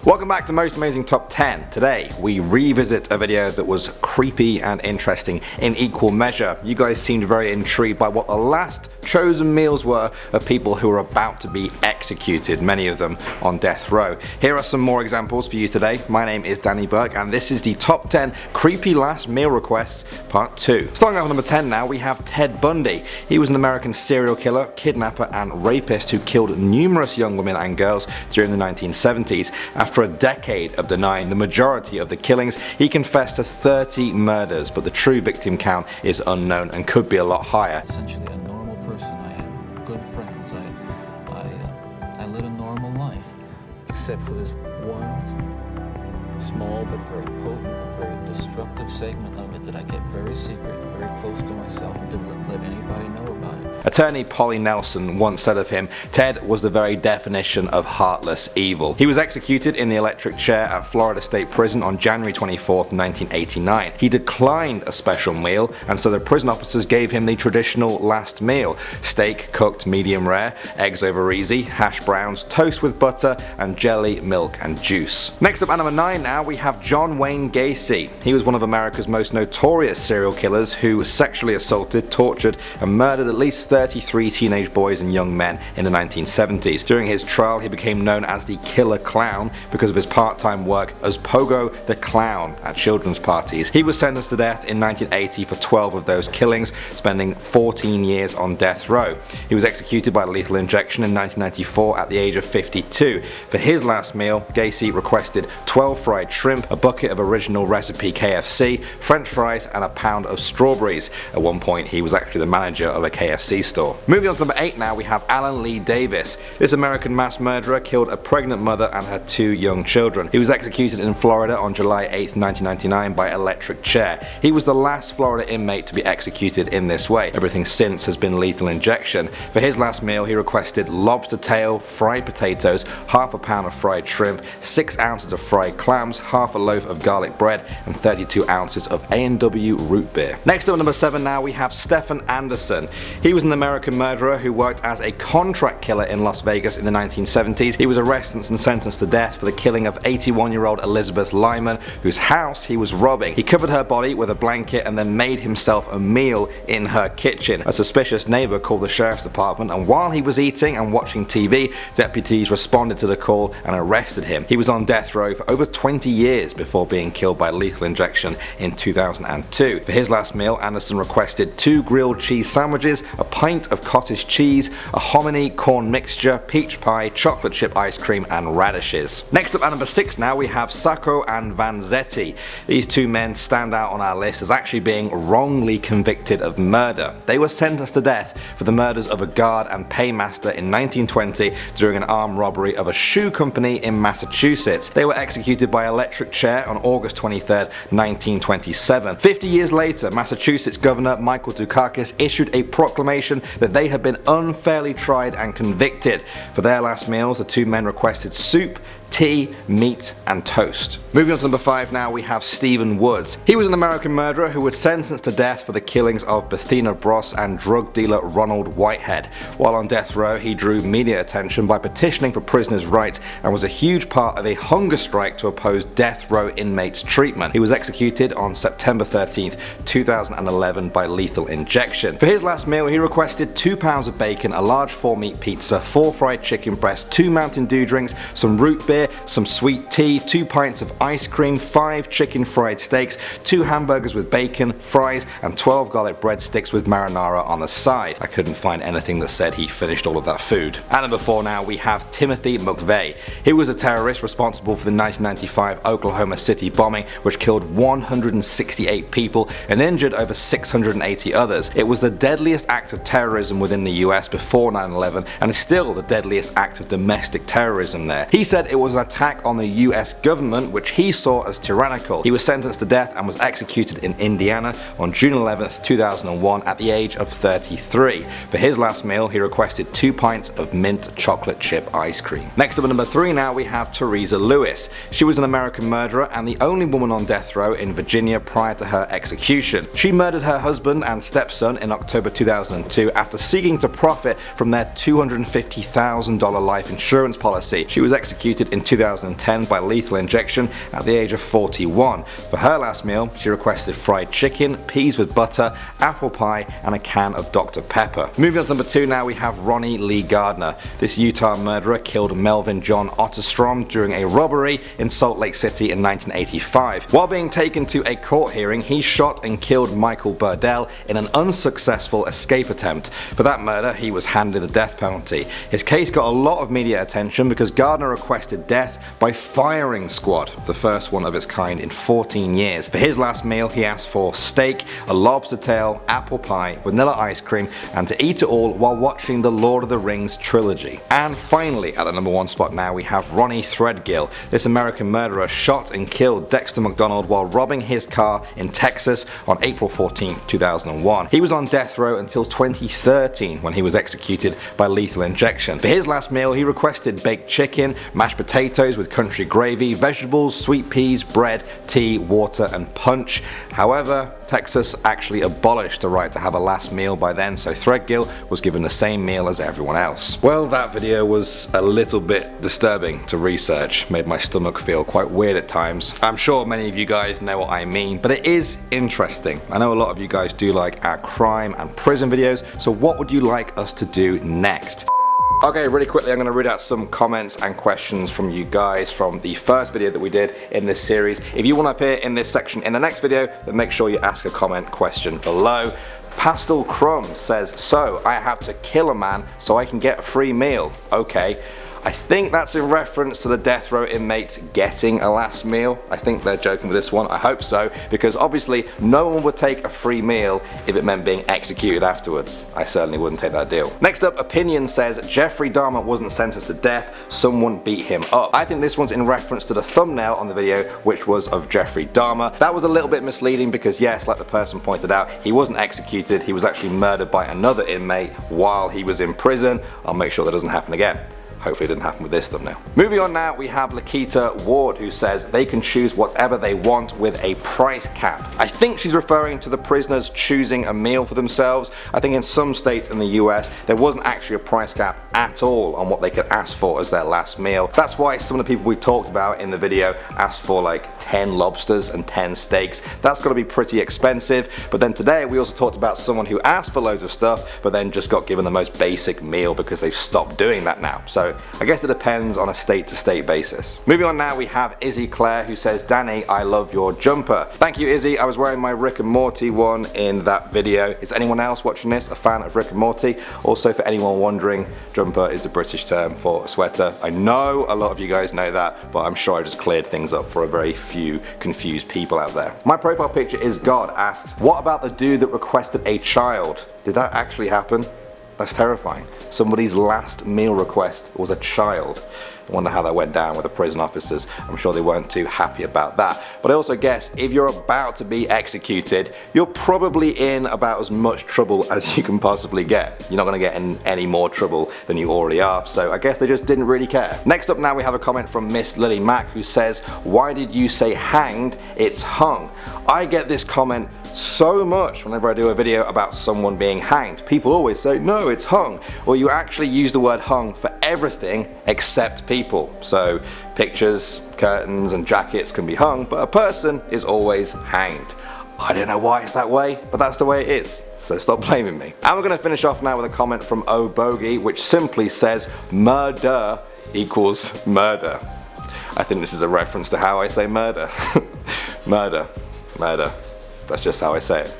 Welcome back to Most Amazing Top 10. Today we revisit a video that was creepy and interesting in equal measure. You guys seemed very intrigued by what the last chosen meals were of people who were about to be executed, many of them on death row. Here are some more examples for you today. My name is Danny Burke and this is the top 10 creepy last meal requests part 2. Starting off with number 10 now, we have Ted Bundy. He was an American serial killer, kidnapper and rapist who killed numerous young women and girls during the 1970s. After a decade of denying the majority of the killings, he confessed to 30 murders, but the true victim count is unknown and could be a lot higher. Essentially a normal person. I had good friends. I led a normal life, except for this one small but very potent and very destructive segment of it that I kept very secret, very close to myself, and didn't let anybody know about it. Attorney Polly Nelson once said of him, "Ted was the very definition of heartless evil." He was executed in the electric chair at Florida State Prison on January 24th, 1989. He declined a special meal, and so the prison officers gave him the traditional last meal: steak cooked medium rare, eggs over easy, hash browns, toast with butter, and jelly, milk, and juice. Next up at number 9 now, we have John Wayne Gacy. He was one of America's most notorious serial killers who sexually assaulted, tortured, and murdered at least 33 teenage boys and young men in the 1970s. During his trial, he became known as the Killer Clown because of his part-time work as Pogo the Clown at children's parties. He was sentenced to death in 1980 for 12 of those killings, spending 14 years on death row. He was executed by lethal injection in 1994 at the age of 52. For his last meal, Gacy requested 12 fried shrimp, a bucket of original recipe KFC, French fries, and a pound of strawberries. At one point, he was actually the manager of a KFC store. Moving on to number 8 now, we have Alan Lee Davis. This American mass murderer killed a pregnant mother and her 2 young children. He was executed in Florida on July 8, 1999 by electric chair. He was the last Florida inmate to be executed in this way. Everything since has been lethal injection. For his last meal, he requested lobster tail, fried potatoes, half a pound of fried shrimp, 6 ounces of fried clams, half a loaf of garlic bread, and 32 ounces of A&W root beer. Next up at number 7 now, we have Stefan Andersson. He was an American murderer who worked as a contract killer in Las Vegas in the 1970s. He was arrested and sentenced to death for the killing of 81-year-old Elizabeth Lyman, whose house he was robbing. He covered her body with a blanket and then made himself a meal in her kitchen. A suspicious neighbor called the sheriff's department, and while he was eating and watching TV, deputies responded to the call and arrested him. He was on death row for over 20 years before being killed by lethal injection in 2002. For his last meal, Anderson requested 2 grilled cheese sandwiches, a pint of cottage cheese, a hominy corn mixture, peach pie, chocolate chip ice cream, and radishes. Next up at number 6 now, we have Sacco and Vanzetti. These 2 men stand out on our list as actually being wrongly convicted of murder. They were sentenced to death for the murders of a guard and paymaster in 1920 during an armed robbery of a shoe company in Massachusetts. They were executed by electric chair on August 23, 1927. 50 years later, Massachusetts Governor Michael Dukakis issued a proclamation that they had been unfairly tried and convicted. For their last meals, the 2 men requested soup, tea, meat, and toast. Moving on to number 5 now, we have Stephen Woods. He was an American murderer who was sentenced to death for the killings of Bethina Bross and drug dealer Ronald Whitehead. While on death row, he drew media attention by petitioning for prisoners' rights and was a huge part of a hunger strike to oppose death row inmates' treatment. He was executed on September 13, 2011 by lethal injection. For his last meal, he requested 2 pounds of bacon, a large 4-meat pizza, 4 fried chicken breasts, 2 Mountain Dew drinks, some root beer, some sweet tea, 2 pints of ice cream, 5 chicken fried steaks, 2 hamburgers with bacon, fries, and 12 garlic breadsticks with marinara on the side. I couldn't find anything that said he finished all of that food. At number 4 now, we have Timothy McVeigh. He was a terrorist responsible for the 1995 Oklahoma City bombing, which killed 168 people and injured over 680 others. It was the deadliest act of terrorism within the US before 9/11 and is still the deadliest act of domestic terrorism there. He said it was an attack on the US government, which he saw as tyrannical. He was sentenced to death and was executed in Indiana on June 11, 2001 at the age of 33. For his last meal, he requested 2 pints of mint chocolate chip ice cream. Next up at number 3 now, we have Theresa Lewis. She was an American murderer and the only woman on death row in Virginia prior to her execution. She murdered her husband and stepson in October 2002 after seeking to profit from their $250,000 life insurance policy. She was executed in 2010 by lethal injection at the age of 41. For her last meal, she requested fried chicken, peas with butter, apple pie, and a can of Dr. Pepper. Moving on to number 2 now, we have Ronnie Lee Gardner. This Utah murderer killed Melvin John Otterstrom during a robbery in Salt Lake City in 1985. While being taken to a court hearing, he shot and killed Michael Burdell in an unsuccessful escape attempt. For that murder, he was handed the death penalty. His case got a lot of media attention because Gardner requested death by firing squad, the first one of its kind in 14 years. For his last meal, he asked for steak, a lobster tail, apple pie, vanilla ice cream, and to eat it all while watching the Lord of the Rings trilogy. And finally, at the number 1 spot now, we have Ronny Threadgill. This American murderer shot and killed Dexter McDonald while robbing his car in Texas on April 14, 2001. He was on death row until 2013 when he was executed by lethal injection. For his last meal, he requested baked chicken, mashed potatoes with country gravy, vegetables, sweet peas, bread, tea, water, and punch. However, Texas actually abolished the right to have a last meal by then, so Threadgill was given the same meal as everyone else. Well, that video was a little bit disturbing to research, made my stomach feel quite weird at times. I'm sure many of you guys know what I mean, but it is interesting. I know a lot of you guys do like our crime and prison videos, so what would you like us to do next? Okay, really quickly I'm going to read out some comments and questions from you guys from the first video that we did in this series. If you want to appear in this section in the next video, then make sure you ask a comment question below. Pastel Crumb says, so I have to kill a man so I can get a free meal. Okay. I think that's in reference to the death row inmates getting a last meal. I think they're joking with this one. I hope so, because obviously no one would take a free meal if it meant being executed afterwards. I certainly wouldn't take that deal. Next up, Opinion says Jeffrey Dahmer wasn't sentenced to death, someone beat him up. I think this one's in reference to the thumbnail on the video, which was of Jeffrey Dahmer. That was a little bit misleading because yes, like the person pointed out, he wasn't executed, he was actually murdered by another inmate while he was in prison. I'll make sure that doesn't happen again. Hopefully it didn't happen with this thumbnail. Moving on now, we have Lakita Ward, who says they can choose whatever they want with a price cap. I think she's referring to the prisoners choosing a meal for themselves. I think in some states in the US there wasn't actually a price cap at all on what they could ask for as their last meal. That's why some of the people we talked about in the video asked for like 10 lobsters and 10 steaks. That's got to be pretty expensive. But then today we also talked about someone who asked for loads of stuff but then just got given the most basic meal because they've stopped doing that now. So I guess it depends on a state to state basis. Moving on now, we have Izzy Claire, who says, Danny, I love your jumper. Thank you, Izzy. I was wearing my Rick and Morty one in that video. Is anyone else watching this a fan of Rick and Morty? Also, for anyone wondering, jumper is the British term for a sweater. I know a lot of you guys know that, but I'm sure I just cleared things up for a very few confused people out there. My profile picture is God asks, what about the dude that requested a child? Did that actually happen? That's terrifying. Somebody's last meal request was a child. I wonder how that went down with the prison officers. I'm sure they weren't too happy about that. But I also guess if you're about to be executed, you're probably in about as much trouble as you can possibly get. You're not going to get in any more trouble than you already are, so I guess they just didn't really care. Next up now, we have a comment from Miss Lily Mack, who says, why did you say hanged? It's hung. I get this comment so much whenever I do a video about someone being hanged. People always say, no, it's hung. Well, you actually use the word hung for everything except people. So pictures, curtains, and jackets can be hung, but a person is always hanged. I don't know why it's that way, but that's the way it is. So stop blaming me. And we're going to finish off now with a comment from O Bogey, which simply says, murder equals murder. I think this is a reference to how I say murder. Murder. Murder. That's just how I say it.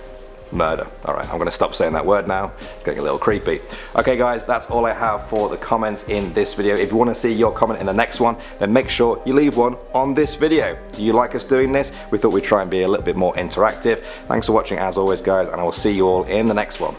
Murder. Alright, I'm going to stop saying that word now. It's getting a little creepy. Okay guys, that's all I have for the comments in this video. If you want to see your comment in the next one, then make sure you leave one on this video. Do you like us doing this? We thought we'd try and be a little bit more interactive. Thanks for watching as always guys, and I will see you all in the next one.